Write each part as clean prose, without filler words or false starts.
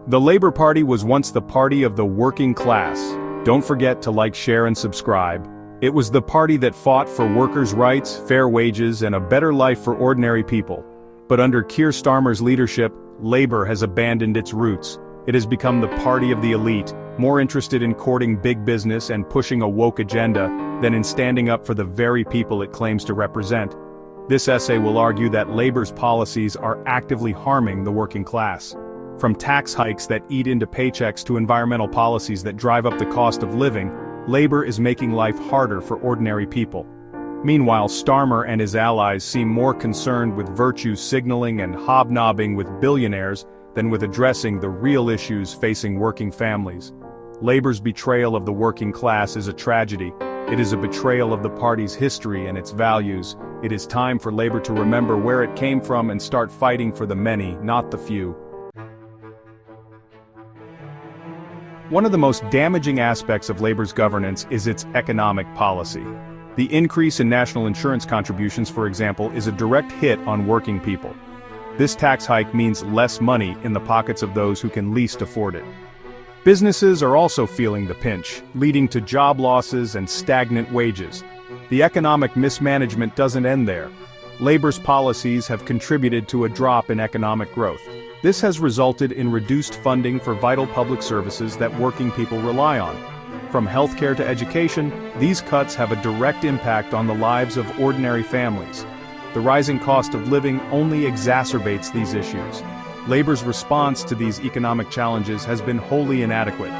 The Labour Party was once the party of the working class. Don't forget to like, share, and subscribe. It was the party that fought for workers' rights, fair wages, and a better life for ordinary people. But under Keir Starmer's leadership, Labour has abandoned its roots. It has become the party of the elite, more interested in courting big business and pushing a woke agenda than in standing up for the very people it claims to represent. This essay will argue that Labour's policies are actively harming the working class. From tax hikes that eat into paychecks to environmental policies that drive up the cost of living, Labour is making life harder for ordinary people. Meanwhile, Starmer and his allies seem more concerned with virtue signaling and hobnobbing with billionaires than with addressing the real issues facing working families. Labour's betrayal of the working class is a tragedy. It is a betrayal of the party's history and its values. It is time for Labour to remember where it came from and start fighting for the many, not the few. One of the most damaging aspects of Labour's governance is its economic policy. The increase in national insurance contributions, for example, is a direct hit on working people. This tax hike means less money in the pockets of those who can least afford it. Businesses are also feeling the pinch, leading to job losses and stagnant wages. The economic mismanagement doesn't end there. Labour's policies have contributed to a drop in economic growth. This has resulted in reduced funding for vital public services that working people rely on. From healthcare to education, these cuts have a direct impact on the lives of ordinary families. The rising cost of living only exacerbates these issues. Labour's response to these economic challenges has been wholly inadequate.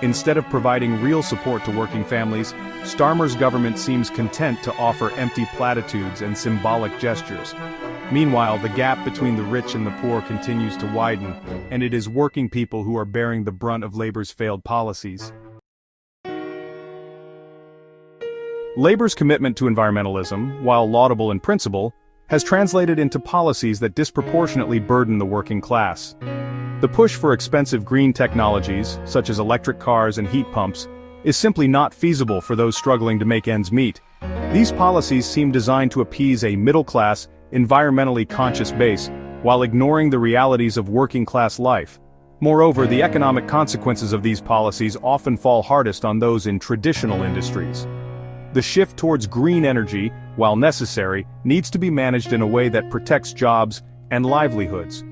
Instead of providing real support to working families, Starmer's government seems content to offer empty platitudes and symbolic gestures. Meanwhile, the gap between the rich and the poor continues to widen, and it is working people who are bearing the brunt of Labour's failed policies. Labour's commitment to environmentalism, while laudable in principle, has translated into policies that disproportionately burden the working class. The push for expensive green technologies, such as electric cars and heat pumps, is simply not feasible for those struggling to make ends meet. These policies seem designed to appease a middle-class, environmentally conscious base, while ignoring the realities of working-class life. Moreover, the economic consequences of these policies often fall hardest on those in traditional industries. The shift towards green energy, while necessary, needs to be managed in a way that protects jobs and livelihoods.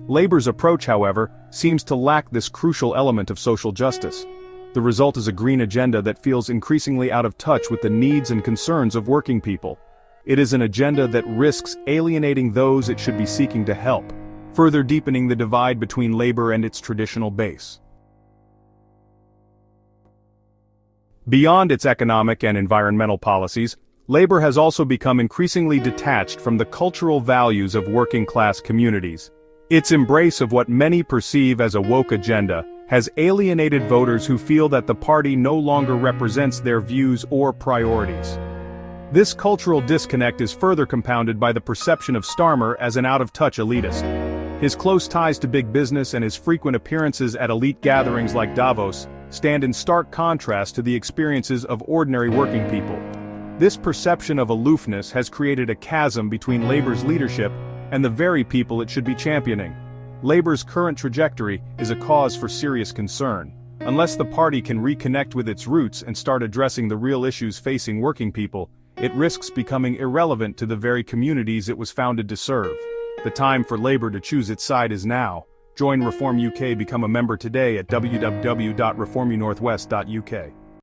Labour's approach, however, seems to lack this crucial element of social justice. The result is a green agenda that feels increasingly out of touch with the needs and concerns of working people. It is an agenda that risks alienating those it should be seeking to help, further deepening the divide between Labour and its traditional base. Beyond its economic and environmental policies, Labour has also become increasingly detached from the cultural values of working-class communities. Its embrace of what many perceive as a woke agenda has alienated voters who feel that the party no longer represents their views or priorities. This cultural disconnect is further compounded by the perception of Starmer as an out-of-touch elitist. His close ties to big business and his frequent appearances at elite gatherings like Davos stand in stark contrast to the experiences of ordinary working people. This perception of aloofness has created a chasm between Labour's leadership and the very people it should be championing. Labour's current trajectory is a cause for serious concern. Unless the party can reconnect with its roots and start addressing the real issues facing working people, it risks becoming irrelevant to the very communities it was founded to serve. The time for Labour to choose its side is now. Join Reform UK, become a member today at www.reformunorthwest.uk.